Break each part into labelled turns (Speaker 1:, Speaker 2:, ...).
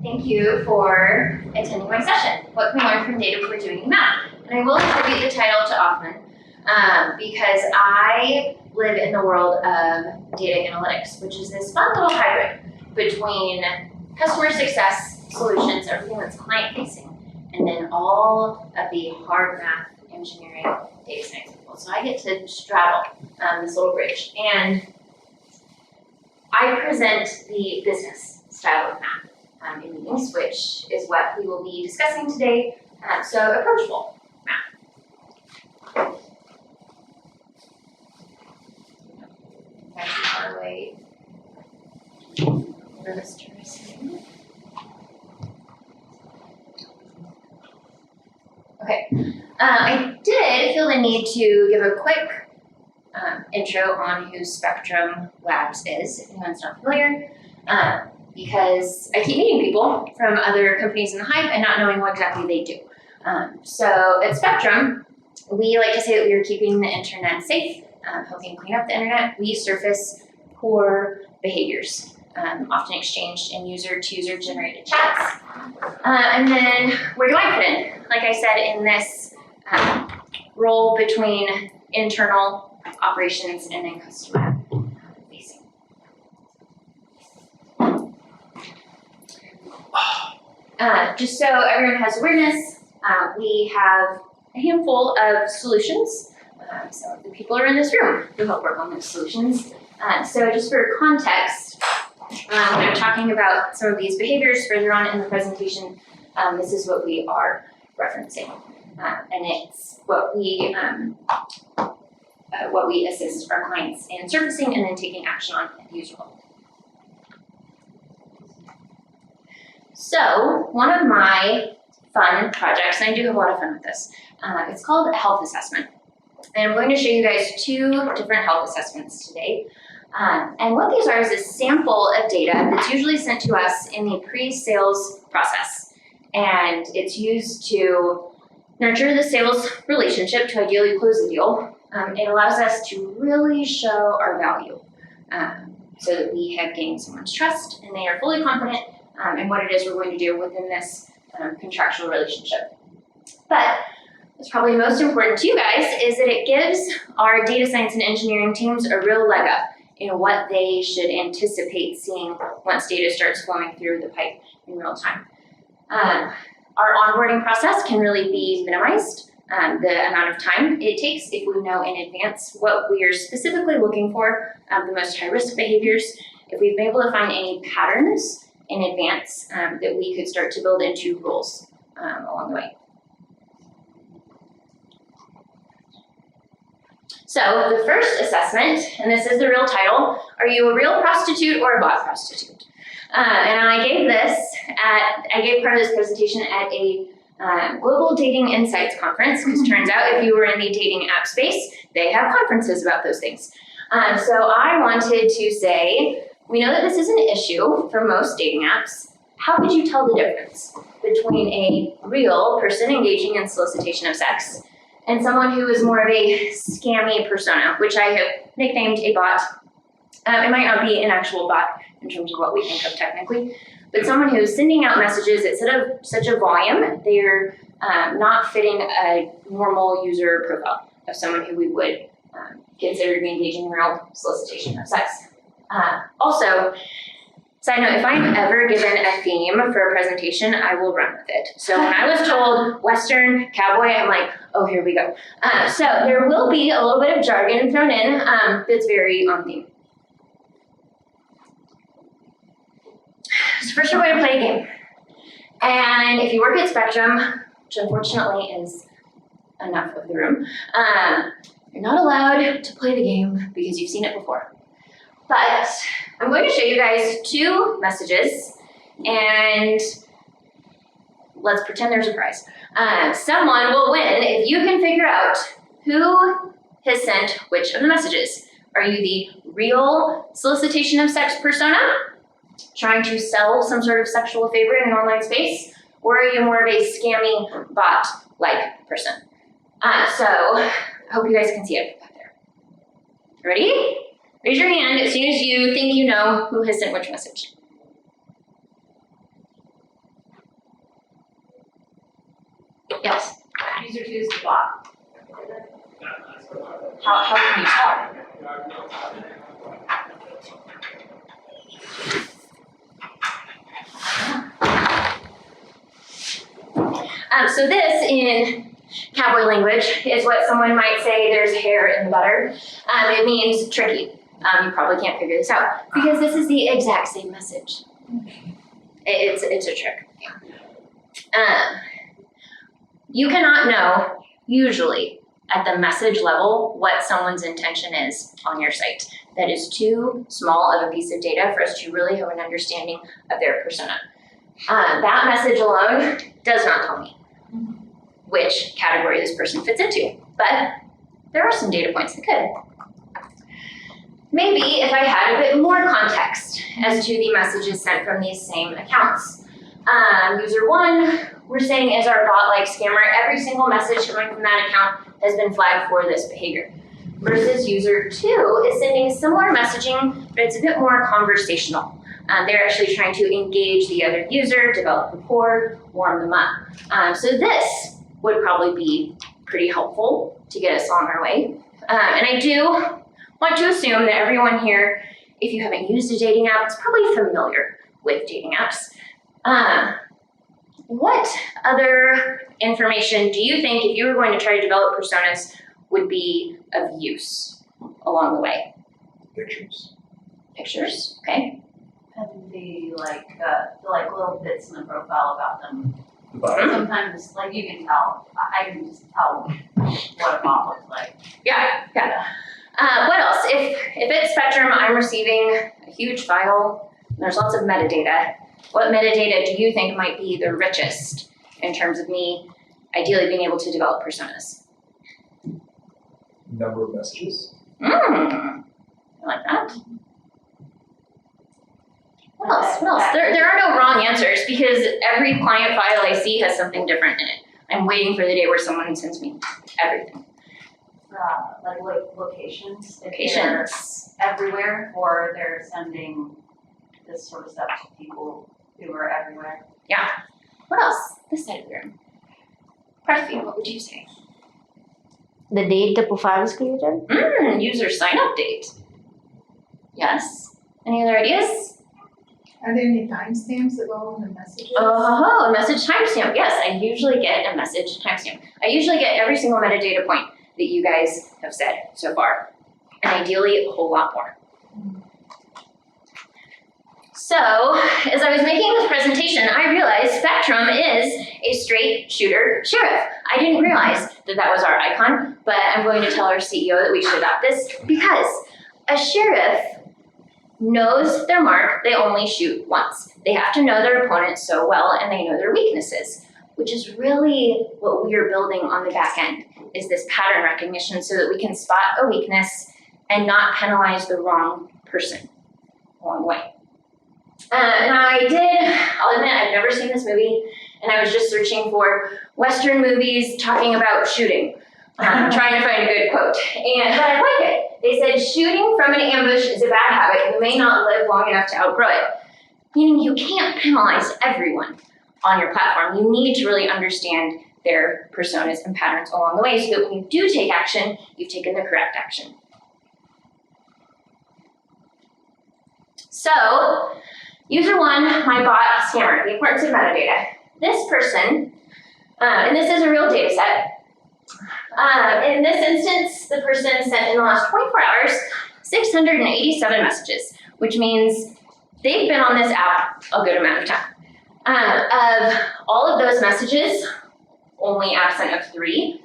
Speaker 1: Thank you for attending my session. What can we learn from data if we're doing math? And I will attribute the title to Offman because I live in the world of data analytics, which is this fun little hybrid between customer success solutions, everything that's client facing, and then all of the hard math, engineering, data science people. So I get to straddle this little bridge. And I present the business style of math in meetings, which is what we will be discussing today. So approachable math. Not too far away. For this to receive. Okay, I did feel the need to give a quick intro on who Spectrum Labs is, if anyone's not familiar, because I keep meeting people from other companies in the hive and not knowing what exactly they do. So at Spectrum, we like to say that we are keeping the internet safe, helping clean up the internet. We surface poor behaviors, often exchanged in user-to-user generated chats. And then where do I fit in? Like I said, in this role between internal operations and then customer facing. Just so everyone has awareness, we have a handful of solutions. Some of the people are in this room who help work on those solutions. So just for context, when I'm talking about some of these behaviors further on in the presentation, this is what we are referencing. And it's what we assist our clients in surfacing and then taking action on at the user level. So one of my fun projects, and I do have a lot of fun with this, it's called a health assessment. And I'm going to show you guys two different health assessments today. And what these are is a sample of data that's usually sent to us in the pre-sales process. And it's used to nurture the sales relationship to ideally close the deal. It allows us to really show our value so that we have gained someone's trust and they are fully confident in what it is we're going to do within this contractual relationship. But what's probably most important to you guys is that it gives our data science and engineering teams a real leg up in what they should anticipate seeing once data starts flowing through the pipe in real time. Our onboarding process can really be minimized, the amount of time it takes if we know in advance what we are specifically looking for, the most high-risk behaviors. If we've been able to find any patterns in advance that we could start to build into rules along the way. So the first assessment, and this is the real title, are you a real prostitute or a bot prostitute? And I gave part of this presentation at a Global Dating Insights conference, because turns out if you were in the dating app space, they have conferences about those things. So I wanted to say, we know that this is an issue for most dating apps. How could you tell the difference between a real person engaging in solicitation of sex and someone who is more of a scammy persona, which I have nicknamed a bot? It might not be an actual bot in terms of what we think of technically, but someone who is sending out messages at such a volume, they're not fitting a normal user profile of someone who we would consider to be engaging in real solicitation of sex. Also, side note, if I'm ever given a theme for a presentation, I will run with it. So when I was told Western cowboy, I'm like, oh, here we go. So there will be a little bit of jargon thrown in that's very on theme. So first, we're going to play a game. And if you work at Spectrum, which unfortunately is enough of the room, you're not allowed to play the game because you've seen it before. But I'm going to show you guys two messages, and let's pretend there's a prize. Someone will win if you can figure out who has sent which of the messages. Are you the real solicitation of sex persona, trying to sell some sort of sexual favor in an online space, or are you more of a scammy bot-like person? So I hope you guys can see it back there. Ready? Raise your hand as soon as you think you know who has sent which message. Yes.
Speaker 2: User 2 is the bot. How can you tell?
Speaker 1: So this, in cowboy language, is what someone might say there's hair in the butter. It means tricky. You probably can't figure this out because this is the exact same message. It's a trick. You cannot know, usually, at the message level, what someone's intention is on your site. That is too small of a piece of data for us to really have an understanding of their persona. That message alone does not tell me which category this person fits into, but there are some data points that could. Maybe if I had a bit more context as to the messages sent from these same accounts. User 1, we're saying is our bot-like scammer. Every single message coming from that account has been flagged for this behavior. Versus user 2 is sending similar messaging, but it's a bit more conversational. They're actually trying to engage the other user, develop rapport, warm them up. So this would probably be pretty helpful to get us on our way. And I do want to assume that everyone here, if you haven't used a dating app, is probably familiar with dating apps. What other information do you think, if you were going to try to develop personas, would be of use along the way?
Speaker 3: Pictures.
Speaker 1: Pictures, okay.
Speaker 2: And the little bits in the profile about them.
Speaker 3: The bio.
Speaker 2: Sometimes, like, you can tell. I can just tell what a bot looks like.
Speaker 1: Yeah. What else? If it's Spectrum, I'm receiving a huge file. There's lots of metadata. What metadata do you think might be the richest in terms of me ideally being able to develop personas?
Speaker 3: Number of messages.
Speaker 1: I like that. What else? There are no wrong answers because every client file I see has something different in it. I'm waiting for the day where someone sends me everything.
Speaker 2: Like locations.
Speaker 1: Locations.
Speaker 2: Everywhere, or they're sending this sort of stuff to people who are everywhere.
Speaker 1: Yeah. What else? This side of the room. Parthia, what would you say?
Speaker 4: The date the profile is created?
Speaker 1: User sign up date. Yes. Any other ideas?
Speaker 5: Are there any timestamps that go on the messages?
Speaker 1: Oh, a message timestamp. Yes, I usually get a message timestamp. I usually get every single metadata point that you guys have said so far, and ideally a whole lot more. So, as I was making this presentation, I realized Spectrum is a straight shooter sheriff. I didn't realize that that was our icon, but I'm going to tell our CEO that we should adopt this because a sheriff knows their mark, they only shoot once. They have to know their opponent so well and they know their weaknesses, which is really what we are building on the back end, is this pattern recognition so that we can spot a weakness and not penalize the wrong person along the way. And I'll admit, I've never seen this movie, and I was just searching for Western movies talking about shooting, trying to find a good quote, but I like it. They said, shooting from an ambush is a bad habit. You may not live long enough to outgrow it. Meaning you can't penalize everyone on your platform. You need to really understand their personas and patterns along the way so that when you do take action, you've taken the correct action. So, user 1, my bot scammer, the importance of metadata. This person, and this is a real data set. In this instance, the person sent in the last 24 hours 687 messages, which means they've been on this app a good amount of time. Of all of those messages, only absent of 3,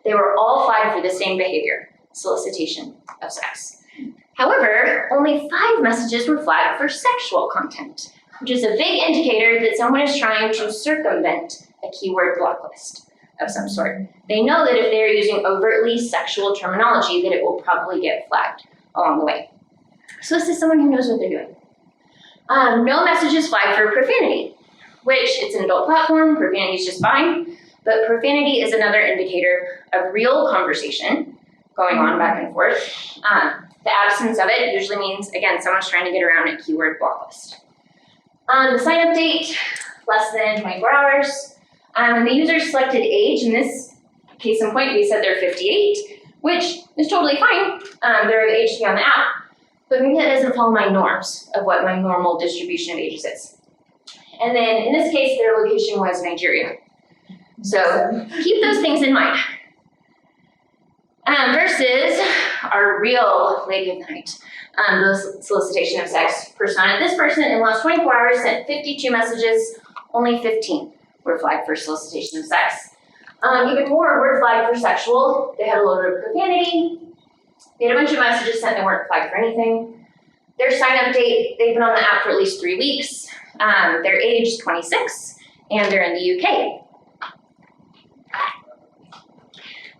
Speaker 1: they were all flagged for the same behavior, solicitation of sex. However, only 5 messages were flagged for sexual content, which is a big indicator that someone is trying to circumvent a keyword blacklist of some sort. They know that if they're using overtly sexual terminology, that it will probably get flagged along the way. So this is someone who knows what they're doing. No messages flagged for profanity, which it's an adult platform, profanity is just fine, but profanity is another indicator of real conversation going on back and forth. The absence of it usually means, again, someone's trying to get around a keyword blacklist. The sign-up date, less than 24 hours. The user selected age. In this case in point, we said they're 58, which is totally fine. They're the age to be on the app, but maybe that doesn't follow my norms of what my normal distribution of ages is. And then in this case, their location was Nigeria. So keep those things in mind. Versus our real lady of the night, the solicitation of sex persona. This person in the last 24 hours sent 52 messages, only 15 were flagged for solicitation of sex. Even more were flagged for sexual. They had a load of profanity. They had a bunch of messages sent that weren't flagged for anything. Their sign-up date, they've been on the app for at least 3 weeks. Their age is 26, and they're in the UK.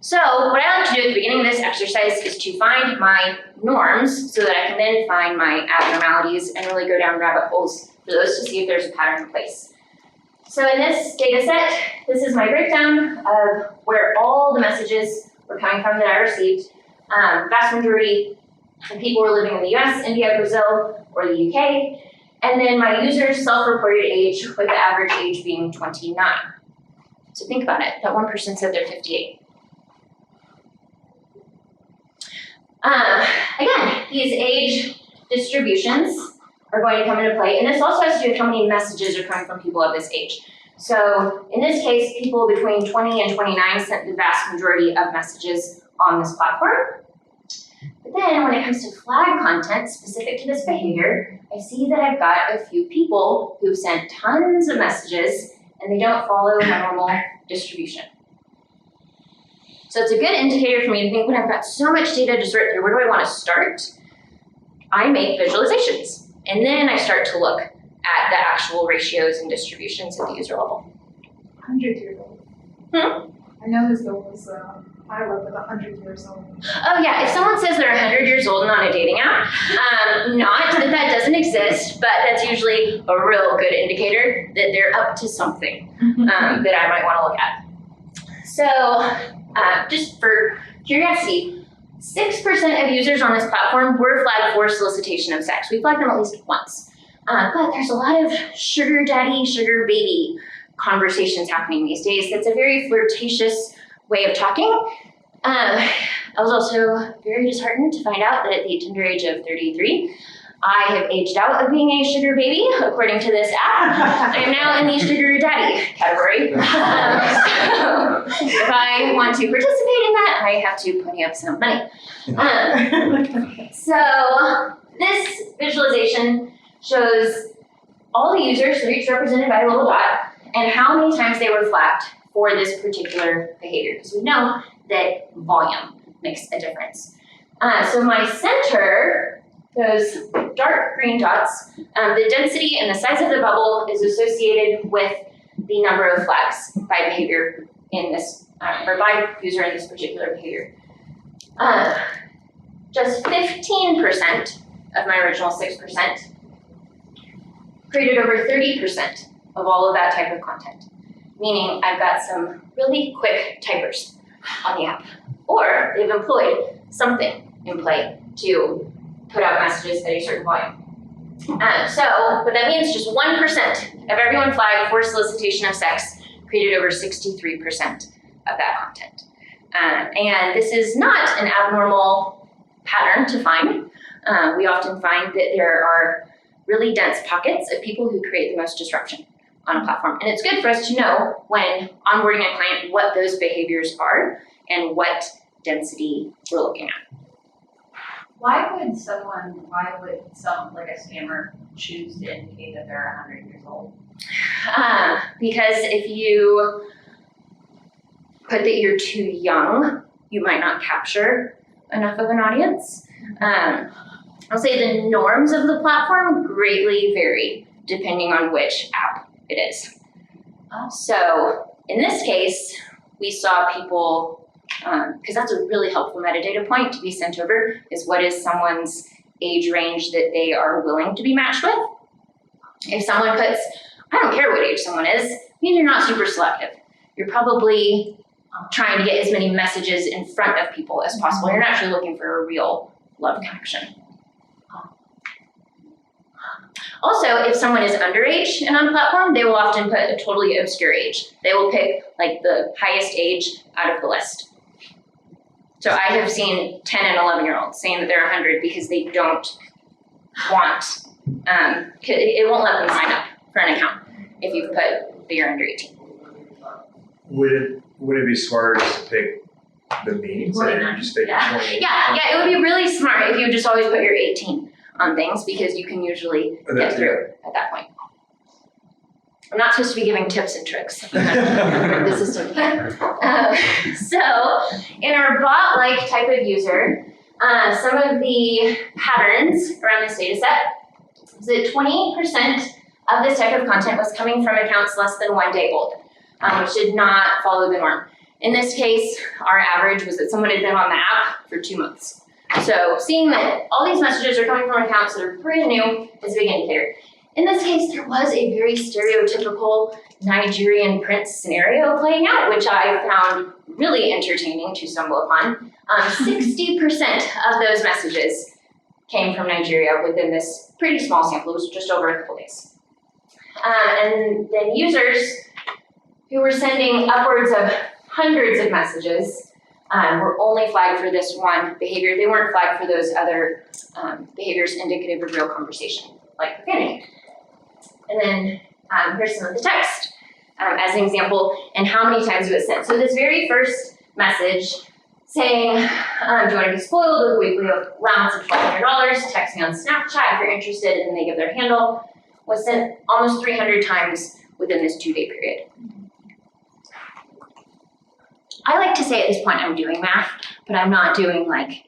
Speaker 1: So what I like to do at the beginning of this exercise is to find my norms so that I can then find my abnormalities and really go down rabbit holes for those to see if there's a pattern in place. So in this data set, this is my breakdown of where all the messages were coming from that I received. Vast majority of people were living in the US, India, Brazil, or the UK. And then my user's self-reported age, with the average age being 29. So think about it, that one person said they're 58. Again, these age distributions are going to come into play, and this also has to do with how many messages are coming from people of this age. So in this case, people between 20 and 29 sent the vast majority of messages on this platform. But then when it comes to flag content specific to this behavior, I see that I've got a few people who've sent tons of messages and they don't follow my normal distribution. So it's a good indicator for me to think when I've got so much data to sort through, where do I want to start? I make visualizations, and then I start to look at the actual ratios and distributions at the user level.
Speaker 5: 100-year-old. I know this girl was I work with 100 years old.
Speaker 1: Oh yeah, if someone says they're 100 years old and on a dating app, not that that doesn't exist, but that's usually a real good indicator that they're up to something that I might want to look at. So just for curiosity, 6% of users on this platform were flagged for solicitation of sex. We flagged them at least once. But there's a lot of sugar daddy, sugar baby conversations happening these days. That's a very flirtatious way of talking. I was also very disheartened to find out that at the tender age of 33, I have aged out of being a sugar baby, according to this app. I am now in the sugar daddy category. So if I want to participate in that, I have to pony up some money. So this visualization shows all the users, they're each represented by a little dot, and how many times they were flagged for this particular behavior, because we know that volume makes a difference. So my center, those dark green dots, the density and the size of the bubble is associated with the number of flags by behavior in this, or by user in this particular behavior. Just 15% of my original 6% created over 30% of all of that type of content, meaning I've got some really quick typers on the app, or they've employed something in play to put out messages at a certain volume. So what that means, just 1% of everyone flagged for solicitation of sex created over 63% of that content. And this is not an abnormal pattern to find. We often find that there are really dense pockets of people who create the most disruption on a platform. And it's good for us to know when onboarding a client what those behaviors are and what density we're looking at.
Speaker 2: Why would some, like a scammer, choose to indicate that they're 100 years old?
Speaker 1: Because if you put that you're too young, you might not capture enough of an audience. I'll say the norms of the platform greatly vary depending on which app it is. So in this case, we saw people, because that's a really helpful metadata point to be sent over, is what is someone's age range that they are willing to be matched with. If someone puts, I don't care what age someone is, it means you're not super selective. You're probably trying to get as many messages in front of people as possible. You're not actually looking for a real love connection. Also, if someone is underage and on platform, they will often put a totally obscure age. They will pick like the highest age out of the list. So I have seen 10 and 11-year-olds saying that they're 100 because they don't want, it won't let them sign up for an account if you've put that you're under 18.
Speaker 3: Would it be smarter just to pick the mean, so you just pick
Speaker 1: Yeah.
Speaker 3: 20?
Speaker 1: Yeah, it would be really smart if you just always put your 18 on things because you can usually get through at that point. I'm not supposed to be giving tips and tricks. The system here. So in our bot-like type of user, some of the patterns around this data set is that 20% of this type of content was coming from accounts less than 1 day old, which did not follow the norm. In this case, our average was that someone had been on the app for 2 months. So seeing that all these messages are coming from accounts that are brand new is a big indicator. In this case, there was a very stereotypical Nigerian prince scenario playing out, which I found really entertaining to stumble upon. 60% of those messages came from Nigeria within this pretty small sample. It was just over a couple days. And then users who were sending upwards of hundreds of messages were only flagged for this one behavior. They weren't flagged for those other behaviors indicative of real conversation, like profanity. And then here's some of the text as an example and how many times it was sent. So this very first message saying, do you want to be spoiled with a weekly allowance of $1,200, text me on Snapchat if you're interested, and they give their handle, was sent almost 300 times within this 2-day period. I like to say at this point I'm doing math, but I'm not doing like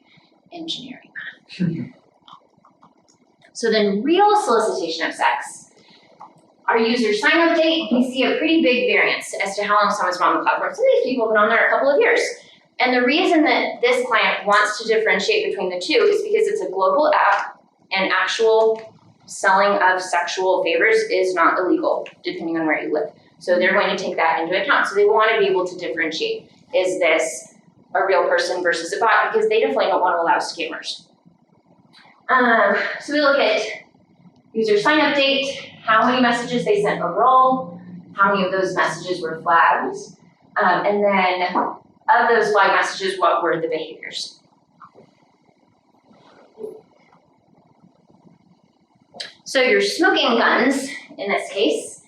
Speaker 1: engineering math. So then real solicitation of sex. Our user sign-up date, we see a pretty big variance as to how long someone's been on the platform. Some of these people have been on there a couple of years. And the reason that this client wants to differentiate between the two is because it's a global app and actual selling of sexual favors is not illegal, depending on where you live. So they're going to take that into account. So they want to be able to differentiate. Is this a real person versus a bot? Because they definitely don't want to allow scammers. So we look at user sign-up date, how many messages they sent overall, how many of those messages were flagged, and then of those flagged messages, what were the behaviors? So your smoking guns, in this case,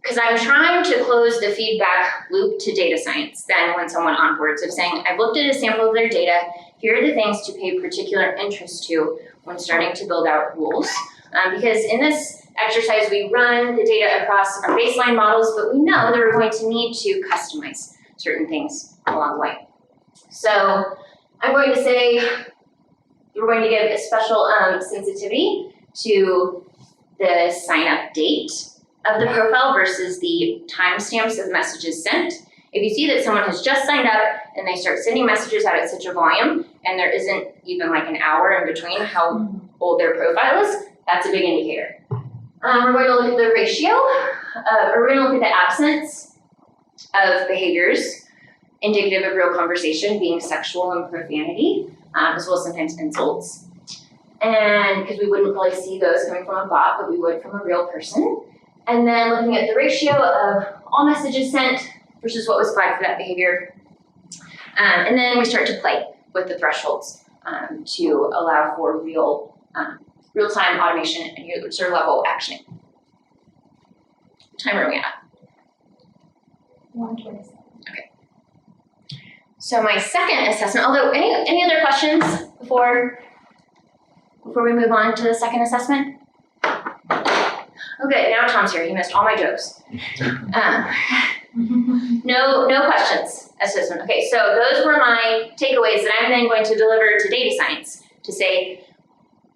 Speaker 1: because I'm trying to close the feedback loop to data science then when someone onboards of saying, I've looked at a sample of their data, here are the things to pay particular interest to when starting to build out rules. Because in this exercise, we run the data across our baseline models, but we know that we're going to need to customize certain things along the way. So I'm going to say we're going to give a special sensitivity to the sign-up date of the profile versus the timestamps of messages sent. If you see that someone has just signed up and they start sending messages out at such a volume and there isn't even like an hour in between how old their profile is, that's a big indicator. We're going to look at the ratio, we're going to look at the absence of behaviors indicative of real conversation being sexual and profanity, as well as sometimes insults. And because we wouldn't probably see those coming from a bot, but we would from a real person. And then looking at the ratio of all messages sent versus what was flagged for that behavior. And then we start to play with the thresholds to allow for real-time automation and user level actioning. What time are we at?
Speaker 5: 127.
Speaker 1: Okay. So my second assessment, although any other questions before we move on to the second assessment? Okay, now Tom's here. He missed all my jokes. No questions. Assessment. Okay, so those were my takeaways that I'm then going to deliver to data science to say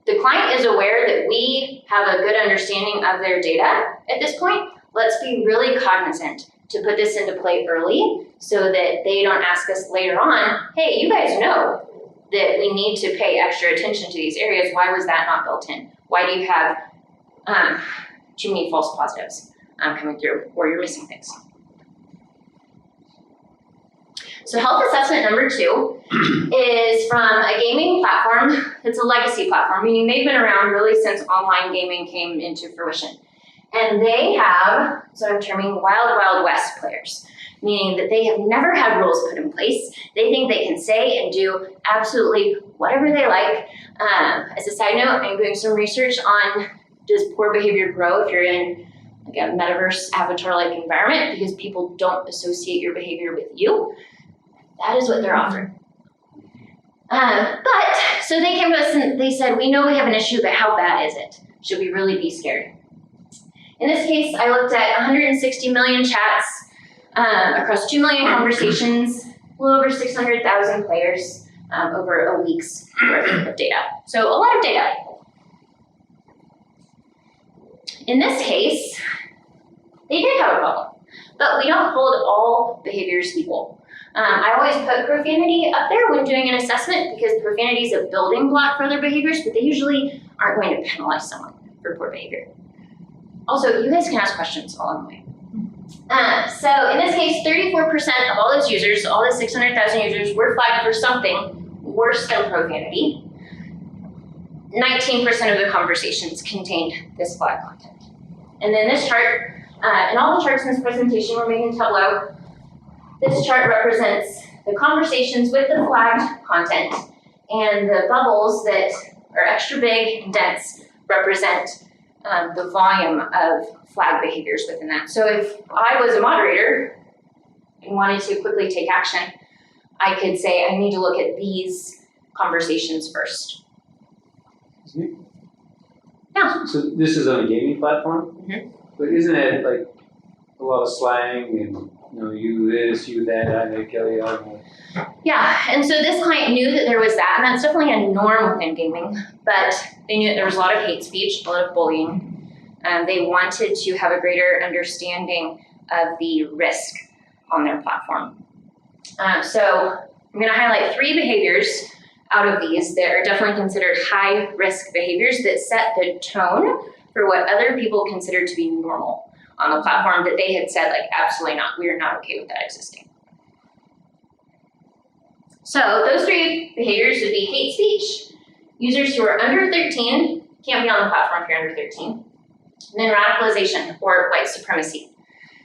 Speaker 1: the client is aware that we have a good understanding of their data at this point. Let's be really cognizant to put this into play early so that they don't ask us later on, hey, you guys know that we need to pay extra attention to these areas. Why was that not built in? Why do you have too many false positives coming through, or you're missing things? So health assessment number 2 is from a gaming platform. It's a legacy platform, meaning they've been around really since online gaming came into fruition. And they have, so I'm terming wild, wild west players, meaning that they have never had rules put in place. They think they can say and do absolutely whatever they like. As a side note, I'm doing some research on does poor behavior grow if you're in like a metaverse avatar-like environment because people don't associate your behavior with you. That is what they're offering. So they came to us and they said, we know we have an issue, but how bad is it? Should we really be scared? In this case, I looked at 160 million chats across 2 million conversations, a little over 600,000 players over a week's worth of data. So a lot of data. In this case, they did have a problem, but we don't hold all behaviors equal. I always put profanity up there when doing an assessment because profanity is a building block for other behaviors, but they usually aren't going to penalize someone for poor behavior. Also, you guys can ask questions along the way. So in this case, 34% of all those users, all the 600,000 users, were flagged for something worse than profanity. 19% of the conversations contained this flag content. And then this chart, and all the charts in this presentation were made in Tableau. This chart represents the conversations with the flagged content, and the bubbles that are extra big and dense represent the volume of flag behaviors within that. So if I was a moderator and wanted to quickly take action, I could say, I need to look at these conversations first. Yeah.
Speaker 6: So this is on a gaming platform?
Speaker 1: Mhm.
Speaker 6: But isn't it like a lot of slang and, you this, you that, I'm gonna kill you, I'm gonna...
Speaker 1: Yeah, and so this client knew that there was that, and that's definitely a norm within gaming, but they knew that there was a lot of hate speech, a lot of bullying. They wanted to have a greater understanding of the risk on their platform. So I'm gonna highlight 3 behaviors out of these that are definitely considered high risk behaviors that set the tone for what other people consider to be normal on the platform that they had said, like, absolutely not, we are not okay with that existing. So those 3 behaviors would be hate speech. Users who are under 13 can't be on the platform if you're under 13. And then radicalization or white supremacy.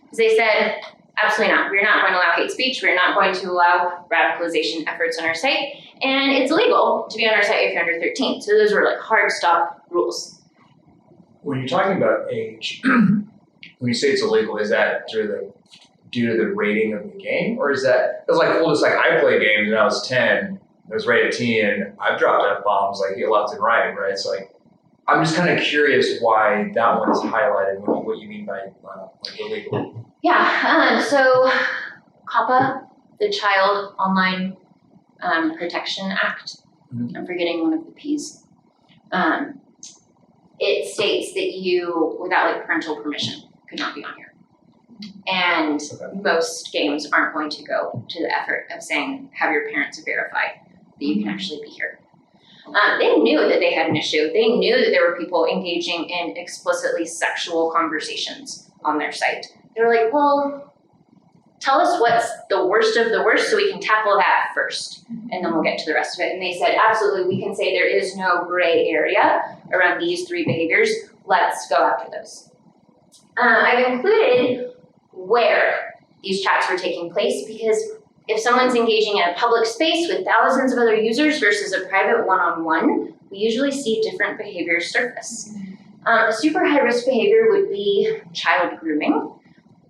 Speaker 1: Because they said, absolutely not, we're not going to allow hate speech, we're not going to allow radicalization efforts on our site, and it's illegal to be on our site if you're under 13. So those were like hard stop rules.
Speaker 3: When you're talking about age, when you say it's illegal, is that due to the rating of the game, or is that, it's like, well, just like I played games when I was 10, I was rated teen, and I've dropped F-bombs like left and right, right? It's like, I'm just kind of curious why that one is highlighted, what you mean by like illegal.
Speaker 1: Yeah, so COPPA, the Child Online Protection Act, I'm forgetting one of the P's. It states that you, without like parental permission, could not be on here. And most games aren't going to go to the effort of saying, have your parents verify that you can actually be here. They knew that they had an issue. They knew that there were people engaging in explicitly sexual conversations on their site. They were like, well, tell us what's the worst of the worst so we can tackle that first, and then we'll get to the rest of it. And they said, absolutely, we can say there is no gray area around these 3 behaviors. Let's go after those. I've included where these chats were taking place because if someone's engaging in a public space with thousands of other users versus a private one-on-one, we usually see different behaviors surface. A super high-risk behavior would be child grooming.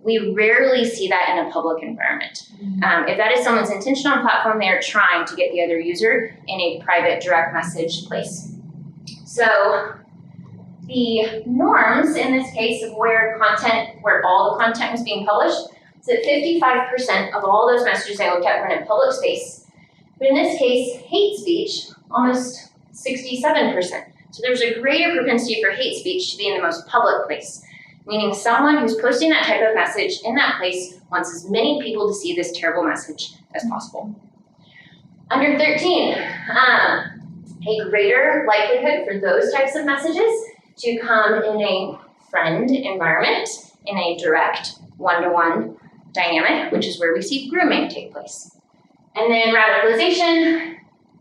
Speaker 1: We rarely see that in a public environment. If that is someone's intention on platform, they are trying to get the other user in a private direct message place. So the norms in this case of where all the content was being published, is that 55% of all those messages I looked at were in a public space. But in this case, hate speech, almost 67%. So there's a greater propensity for hate speech to be in the most public place, meaning someone who's posting that type of message in that place wants as many people to see this terrible message as possible. Under 13, a greater likelihood for those types of messages to come in a friend environment, in a direct one-to-one dynamic, which is where we see grooming take place. And then radicalization,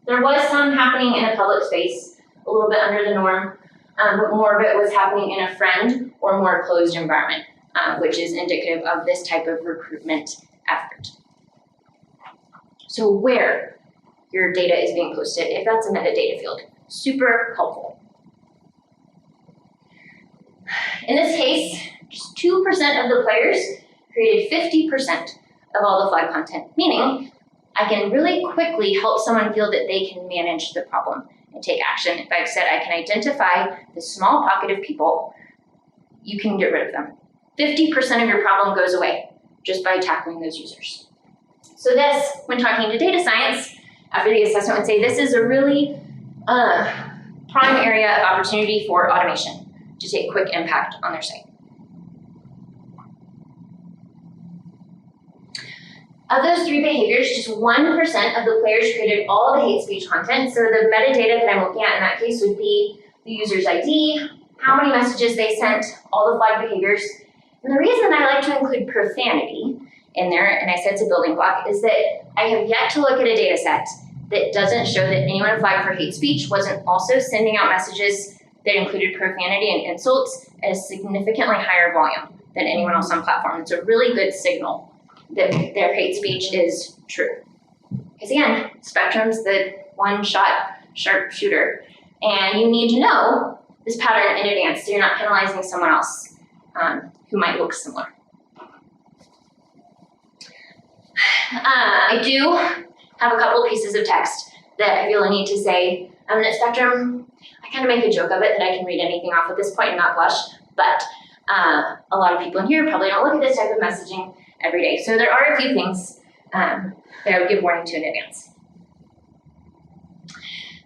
Speaker 1: there was some happening in a public space, a little bit under the norm, but more of it was happening in a friend or more closed environment, which is indicative of this type of recruitment effort. So where your data is being posted, if that's a metadata field, super helpful. In this case, just 2% of the players created 50% of all the flag content, meaning I can really quickly help someone feel that they can manage the problem and take action. If I've said I can identify the small pocket of people, you can get rid of them. 50% of your problem goes away just by tackling those users. So this, when talking to data science, after the assessment would say this is a really prime area of opportunity for automation to take quick impact on their site. Of those 3 behaviors, just 1% of the players created all the hate speech content. So the metadata that I'm looking at in that case would be the user's ID, how many messages they sent, all the flagged behaviors. And the reason I like to include profanity in there, and I said it's a building block, is that I have yet to look at a data set that doesn't show that anyone flagged for hate speech wasn't also sending out messages that included profanity and insults at a significantly higher volume than anyone else on the platform. It's a really good signal that their hate speech is true. Because again, Spectrum's the one-shot sharpshooter, and you need to know this pattern in advance so you're not penalizing someone else who might look similar. I do have a couple of pieces of text that I feel I need to say. At Spectrum, I kind of make a joke of it that I can read anything off at this point and not blush, but a lot of people in here probably don't look at this type of messaging every day. So there are a few things that I would give warning to in advance.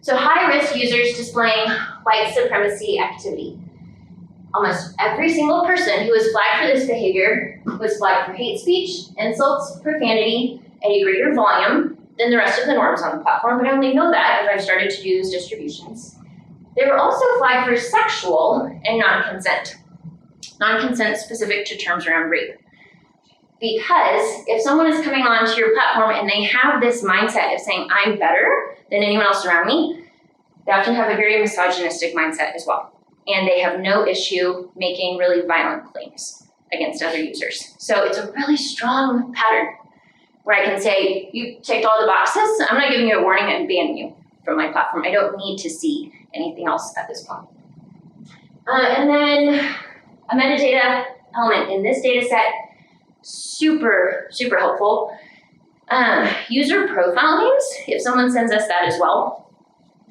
Speaker 1: So high-risk users displaying white supremacy activity. Almost every single person who was flagged for this behavior was flagged for hate speech, insults, profanity at a greater volume than the rest of the norms on the platform, but I only know that if I've started to do those distributions. They were also flagged for sexual and non-consent. Non-consent specific to terms around rape. Because if someone is coming onto your platform and they have this mindset of saying, I'm better than anyone else around me, they often have a very misogynistic mindset as well. And they have no issue making really violent claims against other users. So it's a really strong pattern where I can say, you ticked all the boxes, I'm not giving you a warning and banning you from my platform. I don't need to see anything else at this point. And then a metadata element in this data set, super, super helpful. User profile names, if someone sends us that as well.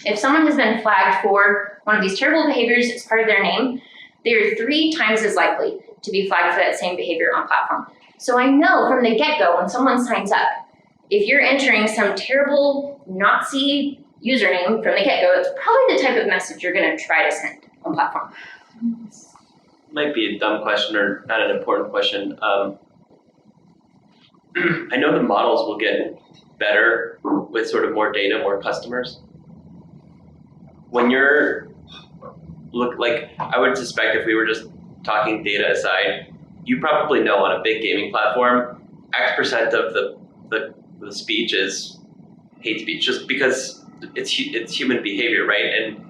Speaker 1: If someone has been flagged for one of these terrible behaviors as part of their name, they are 3 times as likely to be flagged for that same behavior on platform. So I know from the get-go when someone signs up, if you're entering some terrible Nazi username from the get-go, it's probably the type of message you're going to try to send on platform.
Speaker 7: Might be a dumb question or not an important question. I know the models will get better with sort of more data, more customers. When you're I would suspect if we were just talking data aside, you probably know on a big gaming platform, X% of the speech is hate speech, just because it's human behavior, right? And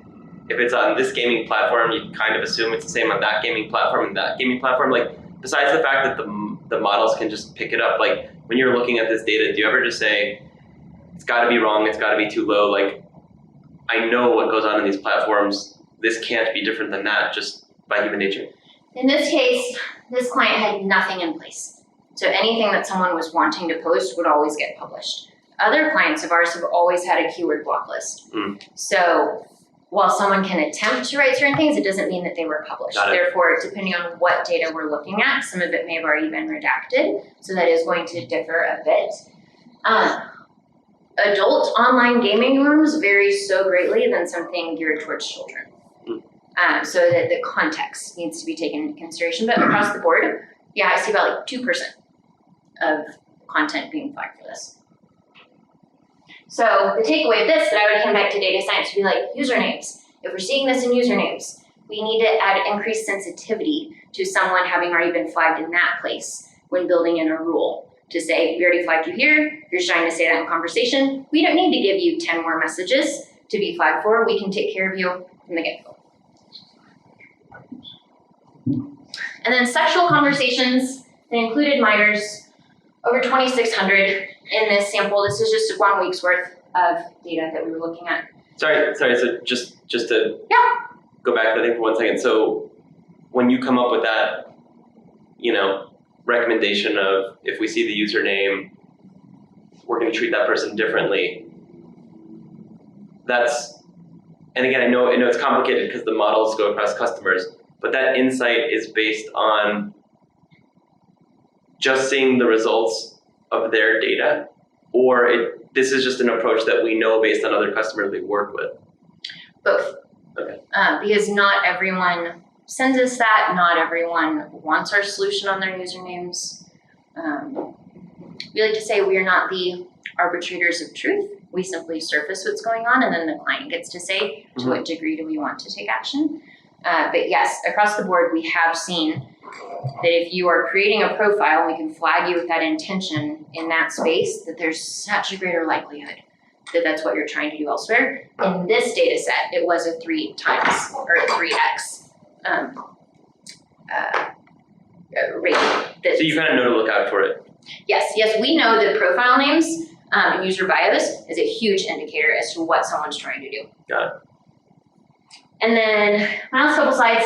Speaker 7: if it's on this gaming platform, you kind of assume it's the same on that gaming platform and that gaming platform. Like, besides the fact that the models can just pick it up, like when you're looking at this data, do you ever just say, it's gotta be wrong, it's gotta be too low? Like, I know what goes on in these platforms. This can't be different than that just by human nature.
Speaker 1: In this case, this client had nothing in place. So anything that someone was wanting to post would always get published. Other clients of ours have always had a keyword block list. So while someone can attempt to write certain things, it doesn't mean that they were published. Therefore, depending on what data we're looking at, some of it may have already been redacted. So that is going to differ a bit. Adult online gaming norms vary so greatly than something geared towards children. So that the context needs to be taken into consideration. But across the board, yeah, I see about like 2% of content being flagged for this. So the takeaway of this that I would hand back to data science would be like usernames. If we're seeing this in usernames, we need to add increased sensitivity to someone having already been flagged in that place when building in a rule. to say, we already flagged you here, you're trying to say that in conversation. We don't need to give you 10 more messages to be flagged for. We can take care of you from the get-go. And then sexual conversations, they included minors, over 2,600 in this sample. This is just 1 week's worth of data that we were looking at.
Speaker 7: Sorry. So just to go back to the thing for 1 second. So when you come up with that, recommendation of if we see the username, we're going to treat that person differently. And again, I know it's complicated because the models go across customers, but that insight is based on just seeing the results of their data, or this is just an approach that we know based on other customers we work with?
Speaker 1: Both.
Speaker 7: Okay.
Speaker 1: Because not everyone sends us that, not everyone wants our solution on their usernames. We like to say we are not the arbitrators of truth. We simply surface what's going on, and then the client gets to say to what degree do we want to take action. But yes, across the board, we have seen that if you are creating a profile, we can flag you with that intention in that space, that there's such a greater likelihood that that's what you're trying to do elsewhere. In this data set, it was a 3 times or a 3x rate.
Speaker 7: So you kind of know to look out for it.
Speaker 1: Yes, we know that profile names and user bios is a huge indicator as to what someone's trying to do.
Speaker 7: Got it.
Speaker 1: And then my last couple slides,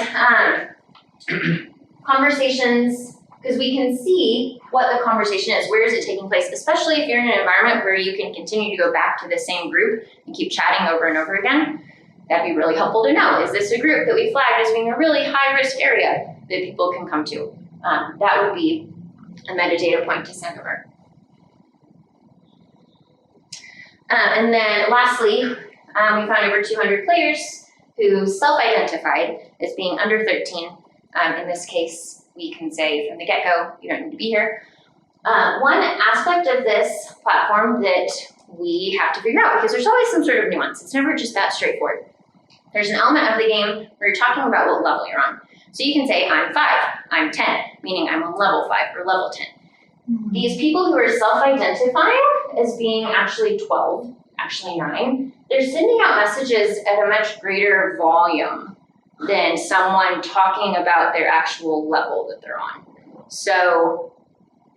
Speaker 1: conversations, because we can see what the conversation is. Where is it taking place? Especially if you're in an environment where you can continue to go back to the same group and keep chatting over and over again. That'd be really helpful to know. Is this a group that we flagged as being a really high risk area that people can come to? That would be a metadata point to send over. And then lastly, we found over 200 players who self-identified as being under 13. In this case, we can say from the get-go, you don't need to be here. One aspect of this platform that we have to figure out, because there's always some sort of nuance. It's never just that straightforward. There's an element of the game where you're talking about what level you're on. So you can say, I'm 5, I'm 10, meaning I'm on level 5 or level 10. These people who are self-identifying as being actually 12, actually 9, they're sending out messages at a much greater volume than someone talking about their actual level that they're on. So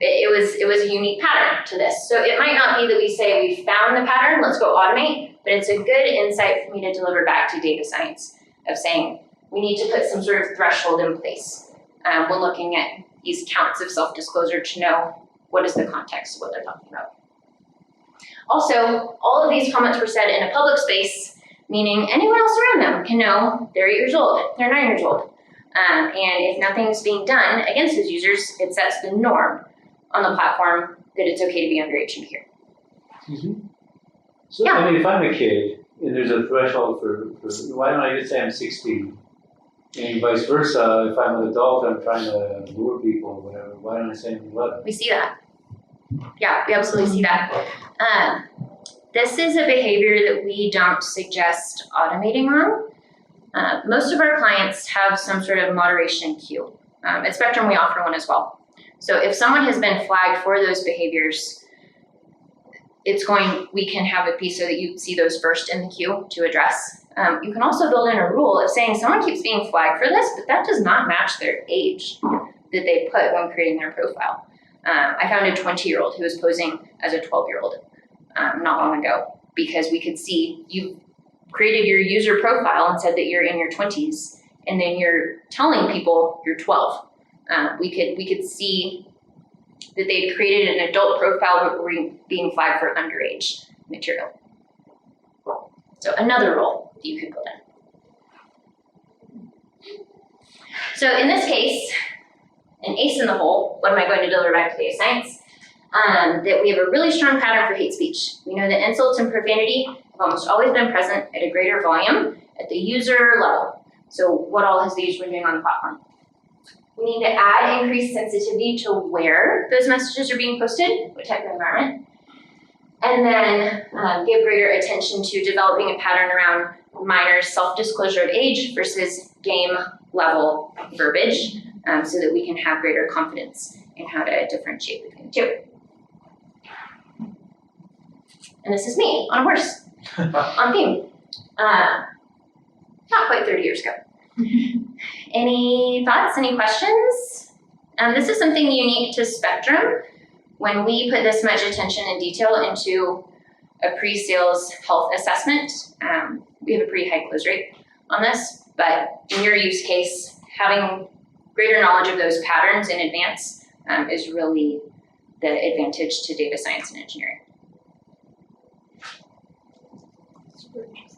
Speaker 1: it was a unique pattern to this. So it might not be that we say we found the pattern, let's go automate, but it's a good insight for me to deliver back to data science of saying we need to put some sort of threshold in place when looking at these counts of self-disclosure to know what is the context of what they're talking about. Also, all of these comments were said in a public space, meaning anyone else around them can know they're 8 years old, they're 9 years old. And if nothing's being done against those users, it sets the norm on the platform that it's okay to be underage and here.
Speaker 6: Excuse me? So,
Speaker 1: Yeah.
Speaker 6: I mean, if I'm a kid and there's a threshold for why don't I just say I'm 16? And vice versa, if I'm an adult and I'm trying to lure people or whatever, why don't I say I'm 11?
Speaker 1: We see that. Yeah, we absolutely see that. This is a behavior that we don't suggest automating on. Most of our clients have some sort of moderation queue. At Spectrum, we offer one as well. So if someone has been flagged for those behaviors, we can have it be so that you see those first in the queue to address. You can also build in a rule of saying someone keeps being flagged for this, but that does not match their age that they put when creating their profile. I found a 20-year-old who was posing as a 12-year-old not long ago because we could see you created your user profile and said that you're in your 20s, and then you're telling people you're 12. We could see that they'd created an adult profile but were being flagged for underage material. So another role that you could build in. So in this case, an ace in the hole, what am I going to deliver back to data science? That we have a really strong pattern for hate speech. We know that insults and profanity have almost always been present at a greater volume at the user level. So what all has the user been doing on the platform? We need to add increased sensitivity to where those messages are being posted, what type of environment, and then give greater attention to developing a pattern around minors' self-disclosure of age versus game level verbiage so that we can have greater confidence in how to differentiate between the two. And this is me on a horse, on theme. Not quite 30 years ago. Any thoughts, any questions? This is something unique to Spectrum. When we put this much attention and detail into a pre-sales health assessment, we have a pretty high close rate on this, but in your use case, having greater knowledge of those patterns in advance is really the advantage to data science and engineering.
Speaker 5: Super interesting.